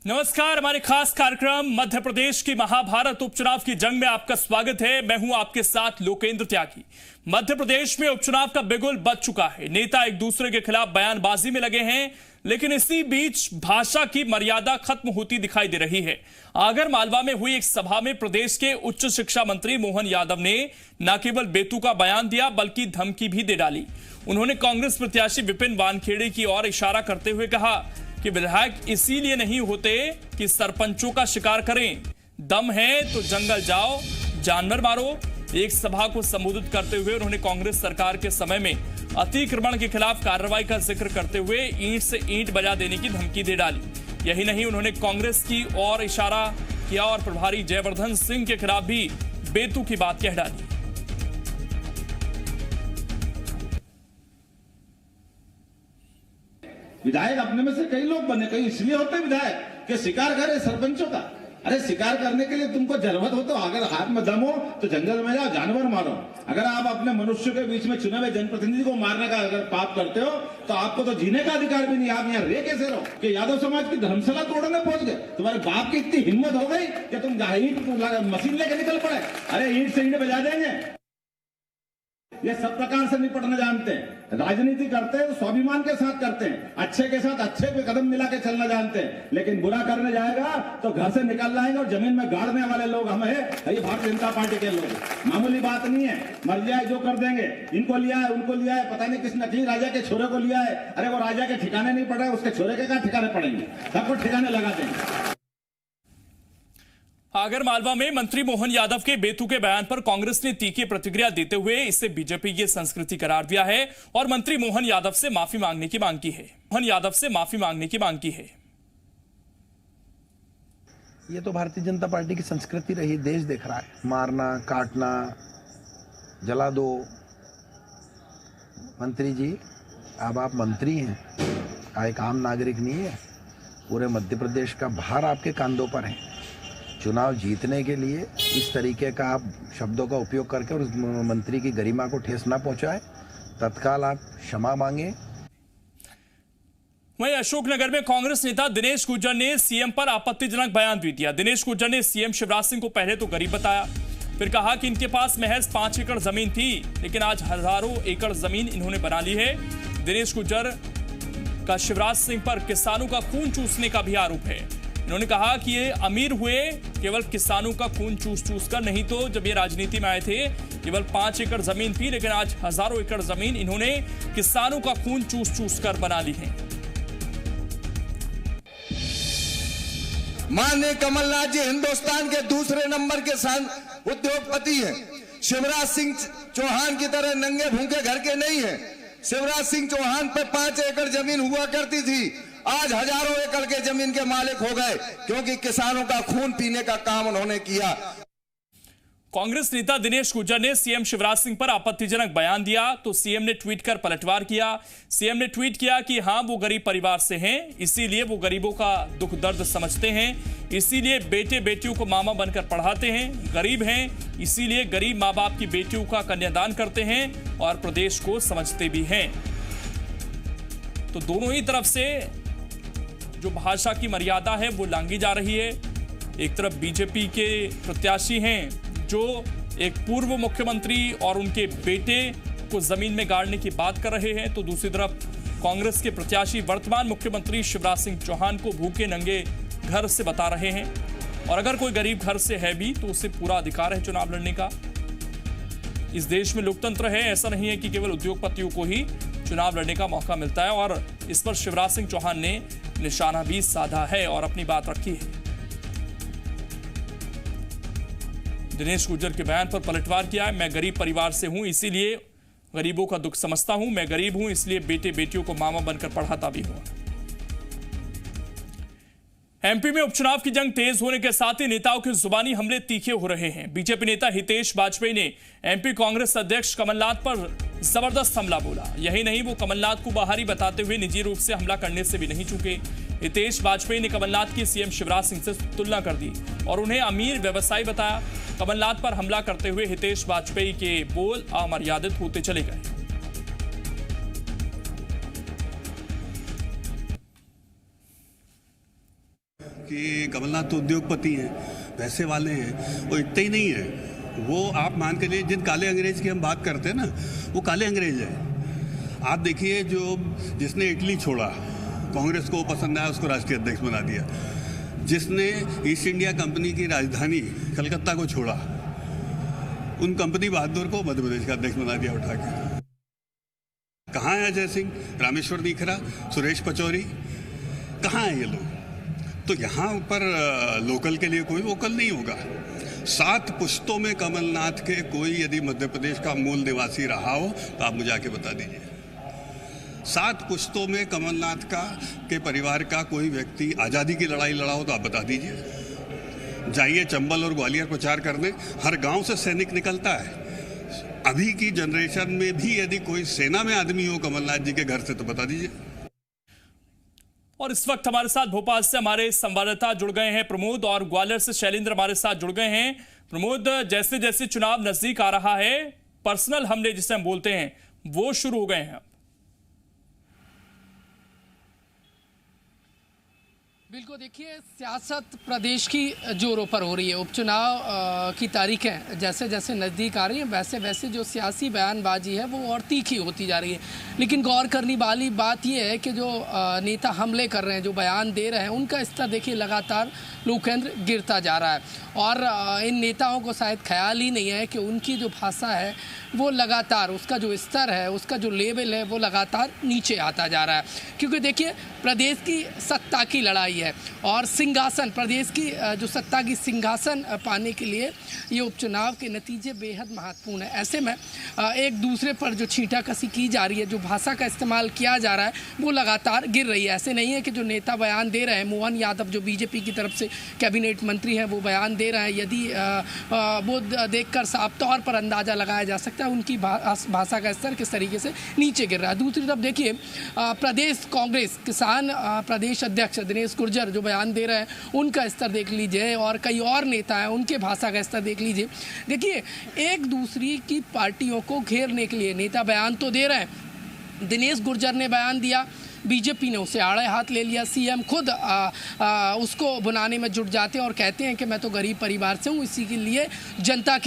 नमस्कार। हमारे खास कार्यक्रम मध्य प्रदेश की महाभारत उपचुनाव की जंग में आपका स्वागत है। मैं हूं आपके साथ लोकेंद्र त्यागी। मध्य प्रदेश में उपचुनाव का बिगुल बज चुका है। नेता एक दूसरे के खिलाफ बयानबाजी में लगे हैं, लेकिन इसी बीच भाषा की मर्यादा खत्म होती दिखाई दे रही है। आगर मालवा में हुई एक सभा में प्रदेश के उच्च शिक्षा मंत्री मोहन यादव ने न केवल बेतु का बयान दिया बल्कि धमकी भी दे डाली। उन्होंने कांग्रेस प्रत्याशी विपिन वानखेड़े की ओर इशारा करते हुए कहा कि विधायक इसीलिए नहीं होते कि सरपंचों का शिकार करें, दम है तो जंगल जाओ, जानवर मारो। एक सभा को संबोधित करते हुए उन्होंने कांग्रेस सरकार के समय में अतिक्रमण के खिलाफ कार्रवाई का जिक्र करते हुए ईंट से ईंट बजा देने की धमकी दे डाली। यही नहीं, उन्होंने कांग्रेस की ओर इशारा किया और प्रभारी जयवर्धन सिंह के खिलाफ भी बेतु की बात कह डाली। विधायक अपने में से कई लोग बने, कई इसलिए होते विधायक कि शिकार करे सरपंचों का। अरे शिकार करने के लिए तुमको जरूरत हो तो अगर हाथ में दम हो तो जंगल में जाओ, जानवर मारो। अगर आप अपने मनुष्य के बीच में चुने हुए जनप्रतिनिधि को मारने का अगर पाप करते हो तो आपको तो जीने का अधिकार भी नहीं। आप यहाँ रह कैसे रहो कि यादव समाज की धर्मशाला तोड़ने पहुंच गए? तुम्हारे बाप की इतनी हिम्मत हो गई कि तुम ईंट मशीन लेके निकल पड़े। अरे ईंट से ईंट बजा देंगे। ये सब प्रकार से निपटना जानते हैं। राजनीति करते हैं तो स्वाभिमान के साथ करते हैं, अच्छे के साथ अच्छे पे कदम मिला के चलना जानते हैं। लेकिन बुरा करने जाएगा तो घर से निकल लाएंगे और जमीन में गाड़ने वाले लोग हम है, ये भारतीय जनता पार्टी के लोग। मामूली बात नहीं है, मर जाए जो कर देंगे। इनको लिया है, उनको लिया है, पता नहीं किस नकली राजा के छोरे को लिया है। अरे वो राजा के ठिकाने नहीं पड़ रहे, उसके छोरे के क्या ठिकाने पड़ेंगे? सबको ठिकाने लगा देंगे। आगर मालवा में मंत्री मोहन यादव के बेतु के बयान पर कांग्रेस ने तीखी प्रतिक्रिया देते हुए इसे बीजेपी की संस्कृति करार दिया है और मंत्री मोहन यादव से माफी मांगने की मांग की है। ये तो भारतीय जनता पार्टी की संस्कृति रही, देश देख रहा है। मारना, काटना, जला दो। मंत्री जी, अब आप मंत्री हैं, एक आम नागरिक नहीं है। पूरे मध्य प्रदेश का भार आपके कंधों पर है। चुनाव जीतने के लिए इस तरीके का आप शब्दों का उपयोग करके और उस मंत्री की गरिमा को ठेस ना पहुंचाए, तत्काल आप क्षमा मांगे। वहीं अशोकनगर में कांग्रेस नेता दिनेश गुर्जर ने सीएम पर आपत्तिजनक बयान भी दिया। दिनेश गुर्जर ने सीएम शिवराज सिंह को पहले तो गरीब बताया, फिर कहा कि इनके पास महज 5 एकड़ जमीन थी, लेकिन आज हजारों एकड़ जमीन इन्होंने बना ली है। दिनेश गुर्जर का शिवराज सिंह पर किसानों का खून चूसने का भी आरोप है। इन्होंने कहा कि ये अमीर हुए केवल किसानों का खून चूस कर, नहीं तो जब ये राजनीति में आए थे केवल 5 एकड़ जमीन थी, लेकिन आज हजारों एकड़ जमीन इन्होंने किसानों का खून चूस कर बना ली है। माननीय कमलनाथ जी हिंदुस्तान के दूसरे नंबर के उद्योगपति हैं। शिवराज सिंह चौहान की तरह नंगे भूखे घर के नहीं हैं। शिवराज सिंह चौहान पे 5 एकड़ जमीन हुआ करती थी, आज हजारों एकड़ के जमीन के मालिक हो गए, क्योंकि किसानों का खून पीने का काम उन्होंने किया। कांग्रेस नेता दिनेश गुर्जर ने सीएम शिवराज सिंह पर आपत्तिजनक बयान दिया तो सीएम ने ट्वीट कर पलटवार किया। सीएम ने ट्वीट किया कि हां, वो गरीब परिवार से हैं, इसीलिए वो गरीबों का दुख दर्द समझते हैं, इसीलिए बेटे बेटियों को मामा बनकर पढ़ाते हैं। गरीब हैं, इसीलिए गरीब माँ बाप की बेटियों का कन्यादान करते हैं और प्रदेश को समझते भी हैं। तो दोनों ही तरफ से जो भाषा की मर्यादा है वो लांघी जा रही है। एक तरफ बीजेपी के प्रत्याशी हैं जो एक पूर्व मुख्यमंत्री और उनके बेटे को जमीन में गाड़ने की बात कर रहे हैं, तो दूसरी तरफ कांग्रेस के प्रत्याशी वर्तमान मुख्यमंत्री शिवराज सिंह चौहान को भूखे नंगे घर से बता रहे हैं। और अगर कोई गरीब घर से है भी तो उसे पूरा अधिकार है चुनाव लड़ने का। इस देश में लोकतंत्र है, ऐसा नहीं है कि केवल उद्योगपतियों को ही चुनाव लड़ने का मौका मिलता है। और इस पर शिवराज सिंह चौहान ने निशाना भी साधा है और अपनी बात रखी है। दिनेश गुर्जर के बयान पर पलटवार किया है। मैं गरीब परिवार से हूं, इसीलिए गरीबों का दुख समझता हूं। मैं गरीब हूं, इसलिए बेटे बेटियों को मामा बनकर पढ़ाता भी हूं। एमपी में उपचुनाव की जंग तेज होने के साथ ही नेताओं के जुबानी हमले तीखे हो रहे हैं। बीजेपी नेता हितेश वाजपेयी ने एमपी कांग्रेस अध्यक्ष कमलनाथ पर जबरदस्त हमला बोला। यही नहीं, वो कमलनाथ को बाहरी बताते हुए निजी रूप से हमला करने से भी नहीं चूके। हितेश वाजपेयी ने कमलनाथ की सीएम शिवराज सिंह से तुलना कर दी और उन्हें अमीर व्यवसायी बताया। कमलनाथ पर हमला करते हुए हितेश वाजपेयी के बोल अमर्यादित होते चले गए। कि कमलनाथ तो उद्योगपति हैं, पैसे वाले हैं। वो इतने ही नहीं है, वो आप मान के लिए जिन काले अंग्रेज की हम बात करते हैं ना, वो काले अंग्रेज हैं। आप देखिए जिसने इटली छोड़ा, कांग्रेस को पसंद आया, उसको राष्ट्रीय अध्यक्ष बना दिया। जिसने ईस्ट इंडिया कंपनी की राजधानी कलकत्ता को छोड़ा, उन कंपनी बहादुर को मध्य प्रदेश का अध्यक्ष बना दिया उठा के। कहाँ है अजय सिंह, रामेश्वर दीखरा, सुरेश पचौरी, कहाँ है ये लोग? तो यहाँ पर लोकल के लिए कोई वोकल नहीं होगा। 7 पुश्तों में कमलनाथ के कोई यदि मध्य प्रदेश का मूल निवासी रहा हो तो आप मुझे आके बता दीजिए। 7 पुश्तों में कमलनाथ के परिवार का कोई व्यक्ति आज़ादी की लड़ाई लड़ा हो तो आप बता दीजिए। जाइए चंबल और ग्वालियर प्रचार करने, हर गांव से सैनिक निकलता है। अभी की जनरेशन में भी यदि कोई सेना में आदमी हो कमलनाथ जी के घर से तो बता दीजिए। और इस वक्त हमारे साथ भोपाल से हमारे संवाददाता जुड़ गए हैं प्रमोद, और ग्वालियर से शैलेंद्र हमारे साथ जुड़ गए हैं। प्रमोद, जैसे जैसे चुनाव नजदीक आ रहा है, पर्सनल हमले जिसे हम बोलते हैं वो शुरू हो गए हैं। बिल्कुल, देखिए सियासत प्रदेश की जोरों पर हो रही है। उपचुनाव की तारीखें जैसे जैसे नज़दीक आ रही हैं वैसे वैसे जो सियासी बयानबाजी है वो और तीखी होती जा रही है। लेकिन गौर करने वाली बात यह है कि जो नेता हमले कर रहे हैं, जो बयान दे रहे हैं, उनका स्तर देखिए लगातार लोक केंद्र गिरता जा रहा है। और इन नेताओं को शायद ख्याल ही नहीं है कि उनकी जो भाषा है वो लगातार, उसका जो स्तर है, उसका जो लेवल है वो लगातार नीचे आता जा रहा है। क्योंकि देखिए प्रदेश की सत्ता की लड़ाई है और सिंहासन, प्रदेश की जो सत्ता की सिंहासन पाने के लिए ये उपचुनाव के नतीजे बेहद महत्वपूर्ण है। ऐसे में एक दूसरे पर जो छींटाकसी की जा रही है, जो भाषा का इस्तेमाल किया जा रहा है वो लगातार गिर रही है। ऐसे नहीं है कि जो नेता बयान दे रहे हैं, मोहन यादव जो बीजेपी की तरफ से कैबिनेट मंत्री हैं, वो बयान दे रहे हैं, यदि वो देखकर साफ तौर पर अंदाज़ा लगाया जा सकता है उनकी भाषा का स्तर किस तरीके से नीचे गिर रहा है। दूसरी तरफ देखिए प्रदेश कांग्रेस किसान प्रदेश अध्यक्ष दिनेश गुर्जर जो बयान दे रहे हैं उनका स्तर देख लीजिए, और कई और नेता हैं उनके भाषा का स्तर देख लीजिए। देखिए एक दूसरी की पार्टियों को घेरने के लिए नेता बयान तो दे रहे हैं। दिनेश गुर्जर ने बयान दिया, बीजेपी ने उसे आड़े हाथ ले लिया। सीएम खुद उसको बनाने में जुट जाते हैं और कहते हैं कि मैं तो गरीब परिवार से हूँ, इसी के लिए जनता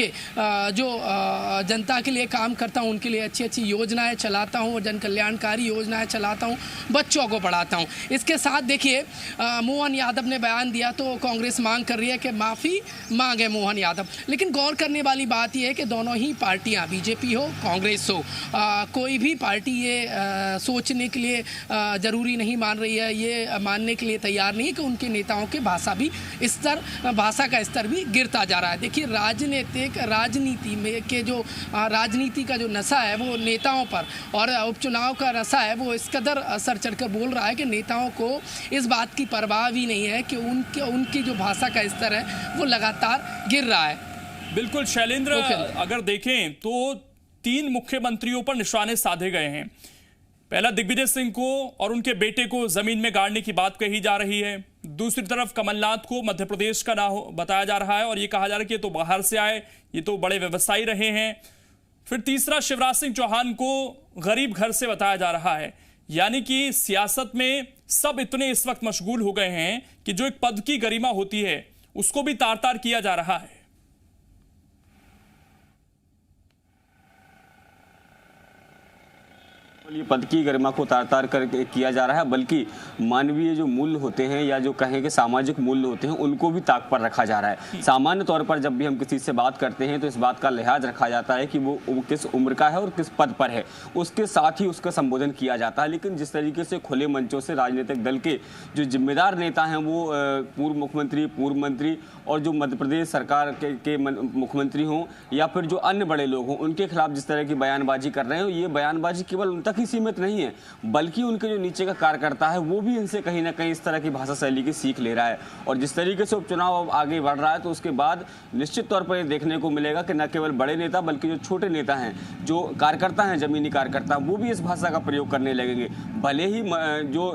के लिए काम करता हूँ, उनके लिए अच्छी अच्छी योजनाएं चलाता हूँ, जन कल्याणकारी योजनाएं चलाता हूँ, बच्चों को पढ़ाता हूँ। इसके साथ देखिए मोहन यादव ने बयान दिया तो कांग्रेस मांग कर रही है कि माफ़ी मांगे मोहन यादव। लेकिन गौर करने वाली बात यह है कि दोनों ही पार्टियाँ, बीजेपी हो कांग्रेस हो, कोई भी पार्टी ये सोचने के लिए जरूरी नहीं मान रही है, ये मानने के लिए तैयार नहीं है कि उनके नेताओं के भाषा का स्तर भी गिरता जा रहा है। देखिए राजनीति में के जो राजनीति का जो नशा है वो नेताओं पर, और उपचुनाव का नशा है वो इस कदर सर चढ़कर बोल रहा है कि नेताओं को इस बात की परवाह भी नहीं है कि उनकी जो भाषा का स्तर है वो लगातार गिर रहा है। बिल्कुल शैलेंद्र, अगर देखें तो 3 मुख्यमंत्रियों पर निशाने साधे गए हैं। पहला दिग्विजय सिंह को और उनके बेटे को जमीन में गाड़ने की बात कही जा रही है। दूसरी तरफ कमलनाथ को मध्य प्रदेश का ना बताया जा रहा है और ये कहा जा रहा है कि ये तो बाहर से आए, ये तो बड़े व्यवसायी रहे हैं। फिर तीसरा शिवराज सिंह चौहान को गरीब घर से बताया जा रहा है। यानी कि सियासत में सब इतने इस वक्त मशगूल हो गए हैं कि जो एक पद की गरिमा होती है उसको भी तार तार किया जा रहा है। ये पद की गरिमा को तार तार कर किया जा रहा है, बल्कि मानवीय जो मूल्य होते हैं या जो कहें कि सामाजिक मूल्य होते हैं उनको भी ताक पर रखा जा रहा है। सामान्य तौर पर जब भी हम किसी से बात करते हैं तो इस बात का लिहाज रखा जाता है कि वो किस उम्र का है और किस पद पर है, उसके साथ ही उसका संबोधन किया जाता है। लेकिन जिस तरीके से खुले मंचों से राजनीतिक दल के जो जिम्मेदार नेता हैं वो पूर्व मुख्यमंत्री, पूर्व मंत्री और जो मध्य प्रदेश सरकार के मुख्यमंत्री हों या फिर जो अन्य बड़े लोग हों, उनके खिलाफ जिस तरह की बयानबाजी कर रहे हो, ये बयानबाजी केवल उन तक ही सीमित नहीं है, बल्कि उनके जो नीचे का कार्यकर्ता है वो भी इनसे कहीं ना कहीं इस तरह की भाषा शैली की सीख ले रहा है। और जिस तरीके से उपचुनाव आगे बढ़ रहा है तो उसके बाद निश्चित तौर पर ये देखने को मिलेगा कि न केवल बड़े नेता बल्कि जो छोटे नेता हैं, जो कार्यकर्ता हैं, जमीनी कार्यकर्ता, वो भी इस भाषा का प्रयोग करने लगेंगे। भले ही जो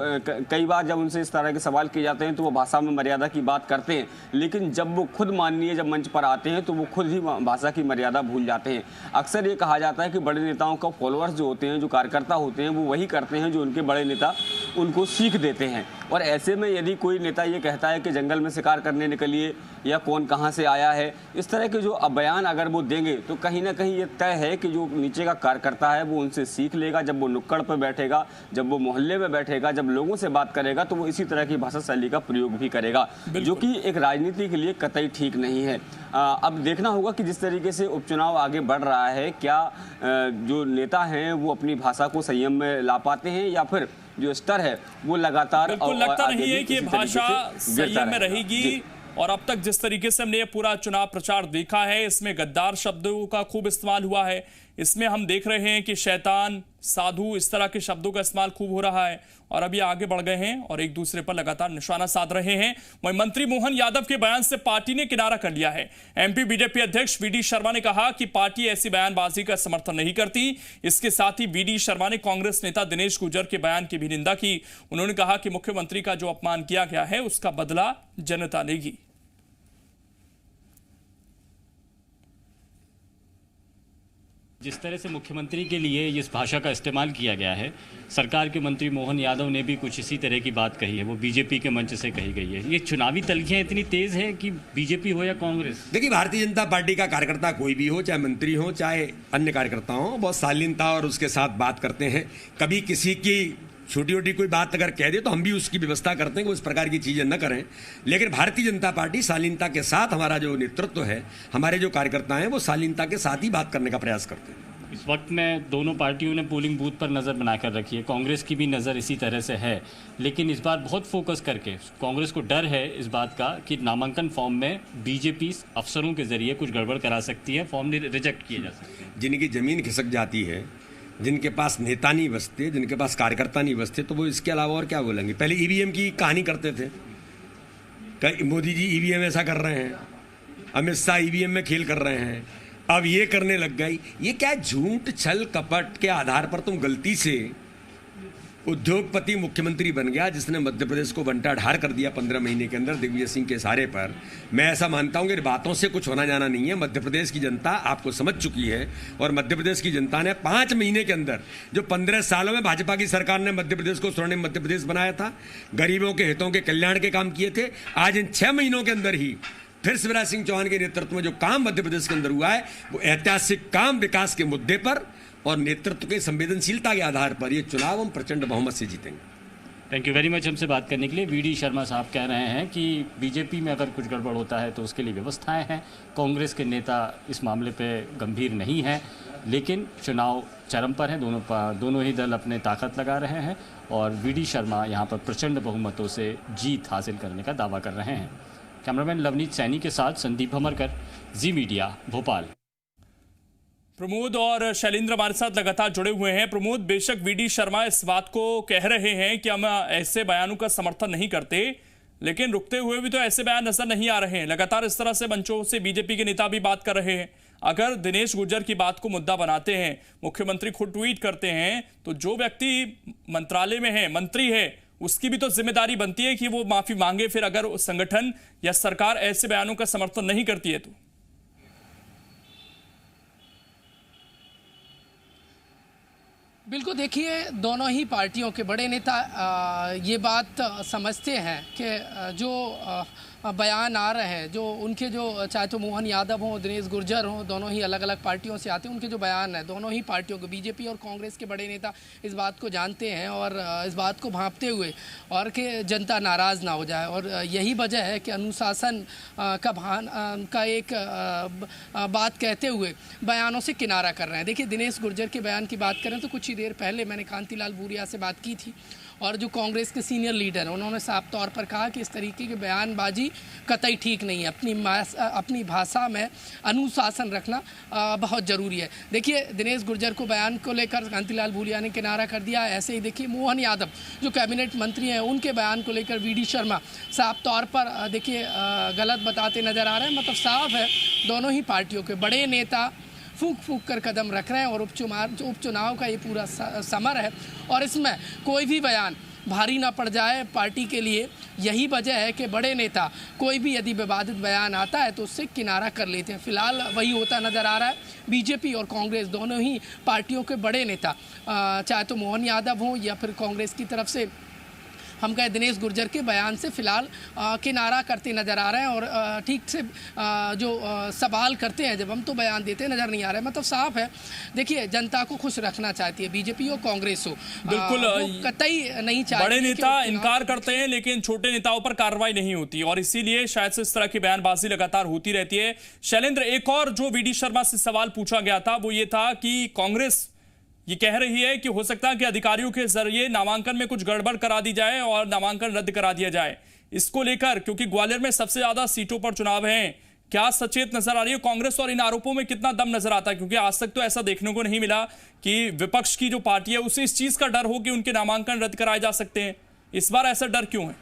कई बार जब उनसे इस तरह के सवाल किए जाते हैं तो वो भाषा में मर्यादा की बात करते हैं, लेकिन जब वो खुद माननीय जब मंच पर आते हैं तो वो खुद ही भाषा की मर्यादा भूल जाते हैं। अक्सर ये कहा जाता है कि बड़े नेताओं का फॉलोअर्स जो होते हैं, जो कार्यकर्ता कार्यकर्ता होते हैं वो वही करते हैं जो उनके बड़े नेता उनको सीख देते हैं। और ऐसे में यदि कोई नेता ये कहता है कि जंगल में शिकार करने निकलिए या कौन कहाँ से आया है, इस तरह के जो बयान अगर वो देंगे तो कहीं ना कहीं ये तय है कि जो नीचे का कार्यकर्ता है वो उनसे सीख लेगा। जब वो नुक्कड़ पर बैठेगा, जब वो मोहल्ले में बैठेगा, जब लोगों से बात करेगा तो वो इसी तरह की भाषा शैली का प्रयोग भी करेगा, जो कि एक राजनीति के लिए कतई ठीक नहीं है। अब देखना होगा कि जिस तरीके से उपचुनाव आगे बढ़ रहा है, क्या जो नेता हैं वो अपनी भाषा को संयम में ला पाते हैं या फिर जो स्तर है वो लगातार बिल्कुल लगता नहीं है कि ये भाषा संयम में रहेगी। और अब तक जिस तरीके से हमने ये पूरा चुनाव प्रचार देखा है, इसमें गद्दार शब्दों का खूब इस्तेमाल हुआ है। इसमें हम देख रहे हैं कि शैतान, साधु, इस तरह के शब्दों का इस्तेमाल खूब हो रहा है। और अब ये आगे बढ़ गए हैं और एक दूसरे पर लगातार निशाना साध रहे हैं। वहीं मंत्री मोहन यादव के बयान से पार्टी ने किनारा कर लिया है। एमपी बीजेपी अध्यक्ष वीडी शर्मा ने कहा कि पार्टी ऐसी बयानबाजी का समर्थन नहीं करती। इसके साथ ही वीडी शर्मा ने कांग्रेस नेता दिनेश गुर्जर के बयान की भी निंदा की। उन्होंने कहा कि मुख्यमंत्री का जो अपमान किया गया है उसका बदला जनता लेगी। जिस तरह से मुख्यमंत्री के लिए इस भाषा का इस्तेमाल किया गया है, सरकार के मंत्री मोहन यादव ने भी कुछ इसी तरह की बात कही है, वो बीजेपी के मंच से कही गई है। ये चुनावी तलखियां इतनी तेज है कि बीजेपी हो या कांग्रेस। देखिए, भारतीय जनता पार्टी का कार्यकर्ता कोई भी हो, चाहे मंत्री हो चाहे अन्य कार्यकर्ता हो, बहुत शालीनता और उसके साथ बात करते हैं। कभी किसी की छोटी छोटी कोई बात अगर कह दे तो हम भी उसकी व्यवस्था करते हैं कि उस प्रकार की चीज़ें न करें। लेकिन भारतीय जनता पार्टी शालीनता के साथ, हमारा जो नेतृत्व है, हमारे जो कार्यकर्ता हैं, वो शालीनता के साथ ही बात करने का प्रयास करते हैं। इस वक्त में दोनों पार्टियों ने पोलिंग बूथ पर नज़र बनाकर रखी है। कांग्रेस की भी नज़र इसी तरह से है, लेकिन इस बार बहुत फोकस करके कांग्रेस को डर है इस बात का कि नामांकन फॉर्म में बीजेपी अफसरों के जरिए कुछ गड़बड़ करा सकती है, फॉर्म रिजेक्ट किए जा सकते हैं। जिनकी ज़मीन खिसक जाती है, जिनके पास नेता नहीं बसते, जिनके पास कार्यकर्ता नहीं बसते, तो वो इसके अलावा और क्या बोलेंगे। पहले ईवीएम की कहानी करते थे, मोदी जी ईवीएम ऐसा कर रहे हैं, अमित शाह ईवीएम में खेल कर रहे हैं, अब ये करने लग गई। ये क्या झूठ छल कपट के आधार पर तुम गलती से उद्योगपति मुख्यमंत्री बन गया, जिसने मध्य प्रदेश को बंटा ढार कर दिया 15 महीने के अंदर दिग्विजय सिंह के इशारे पर। मैं ऐसा मानता हूं कि बातों से कुछ होना जाना नहीं है। मध्य प्रदेश की जनता आपको समझ चुकी है और मध्य प्रदेश की जनता ने 5 महीने के अंदर, जो 15 सालों में भाजपा की सरकार ने मध्य प्रदेश को स्वर्णिम मध्य प्रदेश बनाया था, गरीबों के हितों के कल्याण के काम किए थे, आज इन 6 महीनों के अंदर ही फिर शिवराज सिंह चौहान के नेतृत्व में जो काम मध्य प्रदेश के अंदर हुआ है, वो ऐतिहासिक काम विकास के मुद्दे पर और नेतृत्व के संवेदनशीलता के आधार पर ये चुनाव हम प्रचंड बहुमत से जीतेंगे। थैंक यू वेरी मच हमसे बात करने के लिए। वीडी शर्मा साहब कह रहे हैं कि बीजेपी में अगर कुछ गड़बड़ होता है तो उसके लिए व्यवस्थाएं हैं। कांग्रेस के नेता इस मामले पे गंभीर नहीं हैं, लेकिन चुनाव चरम पर है, दोनों ही दल अपने ताकत लगा रहे हैं और वीडी शर्मा यहाँ पर प्रचंड बहुमतों से जीत हासिल करने का दावा कर रहे हैं। कैमरामैन लवनीत सैनी के साथ संदीप भमरकर, जी मीडिया, भोपाल। प्रमोद और शैलेंद्र हमारे साथ लगातार जुड़े हुए हैं। प्रमोद, बेशक वीडी शर्मा इस बात को कह रहे हैं कि हम ऐसे बयानों का समर्थन नहीं करते, लेकिन रुकते हुए भी तो ऐसे बयान नजर नहीं आ रहे हैं। लगातार इस तरह से मंचों से बीजेपी के नेता भी बात कर रहे हैं। अगर दिनेश गुर्जर की बात को मुद्दा बनाते हैं, मुख्यमंत्री खुद ट्वीट करते हैं, तो जो व्यक्ति मंत्रालय में है, मंत्री है, उसकी भी तो जिम्मेदारी बनती है कि वो माफी मांगे। फिर अगर संगठन या सरकार ऐसे बयानों का समर्थन नहीं करती है तो बिल्कुल, देखिए, दोनों ही पार्टियों के बड़े नेता ये बात समझते हैं कि जो बयान आ रहे हैं, जो उनके जो चाहे तो मोहन यादव हों, दिनेश गुर्जर हों, दोनों ही अलग अलग पार्टियों से आते हैं, उनके जो बयान है, दोनों ही पार्टियों के, बीजेपी और कांग्रेस के बड़े नेता इस बात को जानते हैं और इस बात को भांपते हुए और कि जनता नाराज़ ना हो जाए। और यही वजह है कि अनुशासन का एक बात कहते हुए बयानों से किनारा कर रहे हैं। देखिए, दिनेश गुर्जर के बयान की बात करें तो कुछ ही देर पहले मैंने कांतिलाल भूरिया से बात की थी और जो कांग्रेस के सीनियर लीडर हैं, उन्होंने साफ तौर पर कहा कि इस तरीके की बयानबाजी कतई ठीक नहीं है। अपनी भाषा में अनुशासन रखना बहुत ज़रूरी है। देखिए, दिनेश गुर्जर को बयान को लेकर कांतिलाल भूरिया ने किनारा कर दिया। ऐसे ही देखिए, मोहन यादव जो कैबिनेट मंत्री हैं, उनके बयान को लेकर वीडी शर्मा साफ तौर पर देखिए गलत बताते नज़र आ रहे हैं। मतलब साफ है, दोनों ही पार्टियों के बड़े नेता फूंक फूंक कर कदम रख रहे हैं और उपचुनाव का ये पूरा समर है और इसमें कोई भी बयान भारी ना पड़ जाए पार्टी के लिए, यही वजह है कि बड़े नेता कोई भी यदि विवादित बयान आता है तो उससे किनारा कर लेते हैं। फिलहाल वही होता नज़र आ रहा है। बीजेपी और कांग्रेस दोनों ही पार्टियों के बड़े नेता, चाहे तो मोहन यादव हों या फिर कांग्रेस की तरफ से हम कहें दिनेश गुर्जर के बयान से फिलहाल किनारा करते नज़र आ रहे हैं और ठीक से जो सवाल करते हैं जब हम तो बयान देते नज़र नहीं आ रहे हैं। मतलब साफ है, देखिए जनता को खुश रखना चाहती है बीजेपी और कांग्रेस हो, बिल्कुल कतई नहीं चाहती। बड़े नेता इनकार करते हैं लेकिन छोटे नेताओं पर कार्रवाई नहीं होती और इसीलिए शायद से इस तरह की बयानबाजी लगातार होती रहती है। शैलेंद्र, एक और जो वीडी शर्मा से सवाल पूछा गया था वो ये था कि कांग्रेस ये कह रही है कि हो सकता है कि अधिकारियों के जरिए नामांकन में कुछ गड़बड़ करा दी जाए और नामांकन रद्द करा दिया जाए। इसको लेकर, क्योंकि ग्वालियर में सबसे ज्यादा सीटों पर चुनाव हैं, क्या सचेत नजर आ रही है कांग्रेस और इन आरोपों में कितना दम नजर आता है? क्योंकि आज तक तो ऐसा देखने को नहीं मिला कि विपक्ष की जो पार्टी है उसे इस चीज का डर हो कि उनके नामांकन रद्द कराए जा सकते हैं। इस बार ऐसा डर क्यों है?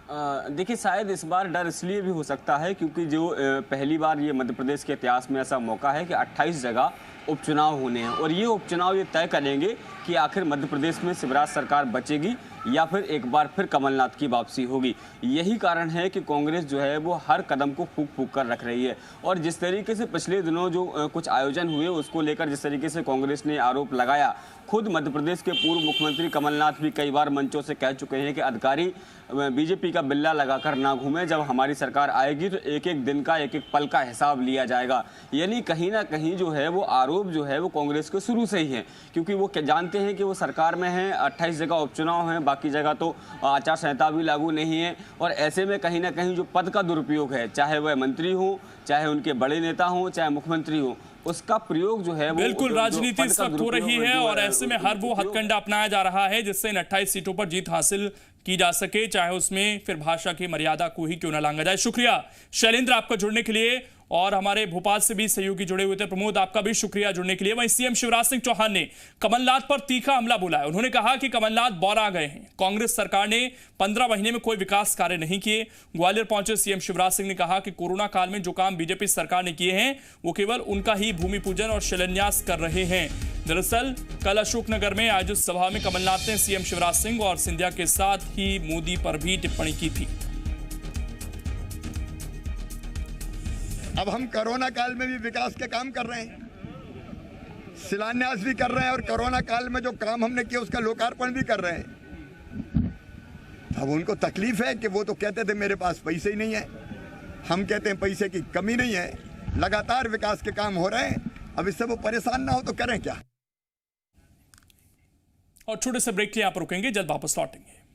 देखिए, शायद इस बार डर इसलिए भी हो सकता है क्योंकि जो पहली बार ये मध्य प्रदेश के इतिहास में ऐसा मौका है कि 28 जगह उपचुनाव होने हैं और ये उपचुनाव ये तय करेंगे कि आखिर मध्य प्रदेश में शिवराज सरकार बचेगी या फिर एक बार फिर कमलनाथ की वापसी होगी। यही कारण है कि कांग्रेस जो है वो हर कदम को फूंक फूंक कर रख रही है और जिस तरीके से पिछले दिनों जो कुछ आयोजन हुए उसको लेकर जिस तरीके से कांग्रेस ने आरोप लगाया, खुद मध्य प्रदेश के पूर्व मुख्यमंत्री कमलनाथ भी कई बार मंचों से कह चुके हैं कि अधिकारी बीजेपी का बिल्ला लगाकर ना घूमे, जब हमारी सरकार आएगी तो एक एक दिन का एक एक पल का हिसाब लिया जाएगा। यानी कहीं ना कहीं जो है वो आरोप जो है वो कांग्रेस के शुरू से ही है, क्योंकि वो जानते हैं कि वो सरकार में है, 28 जगह उपचुनाव हैं, बाकी जगह तो आचार संहिता भी लागू नहीं है और ऐसे में कहीं ना कहीं जो पद का दुरुपयोग है, चाहे वह मंत्री हो, चाहे उनके बड़े नेता हो, चाहे मुख्यमंत्री हो, उसका प्रयोग जो है वो बिल्कुल राजनीति इस वक्त हो रही है और ऐसे में हर वो हथकंडा अपनाया जा रहा है जिससे इन 28 सीटों पर जीत हासिल की जा सके, चाहे उसमें फिर भाषा की मर्यादा को ही क्यों न लांघा जाए। शुक्रिया शैलेंद्र आपका जुड़ने के लिए और हमारे भोपाल से भी सहयोगी जुड़े हुए थे। प्रमोद, आपका भी शुक्रिया जुड़ने के लिए। वहीं सीएम शिवराज सिंह चौहान ने कमलनाथ पर तीखा हमला बोला है। उन्होंने कहा कि कमलनाथ बौरा गए हैं, कांग्रेस सरकार ने 15 महीने में कोई विकास कार्य नहीं किए। ग्वालियर पहुंचे सीएम शिवराज सिंह ने कहा कि कोरोना काल में जो काम बीजेपी सरकार ने किए हैं वो केवल उनका ही भूमि पूजन और शिलान्यास कर रहे हैं। दरअसल कल अशोकनगर में आयोजित सभा में कमलनाथ ने सीएम शिवराज सिंह और सिंधिया के साथ ही मोदी पर भी टिप्पणी की थी। अब हम कोरोना काल में भी विकास के काम कर रहे हैं, शिलान्यास भी कर रहे हैं और कोरोना काल में जो काम हमने किया उसका लोकार्पण भी कर रहे हैं। अब उनको तकलीफ है कि वो तो कहते थे मेरे पास पैसे ही नहीं है, हम कहते हैं पैसे की कमी नहीं है, लगातार विकास के काम हो रहे हैं। अब इससे वो परेशान ना हो तो करें क्या। और छोटे से ब्रेक के लिए आप रुकेंगे, जल्द वापस लौटेंगे।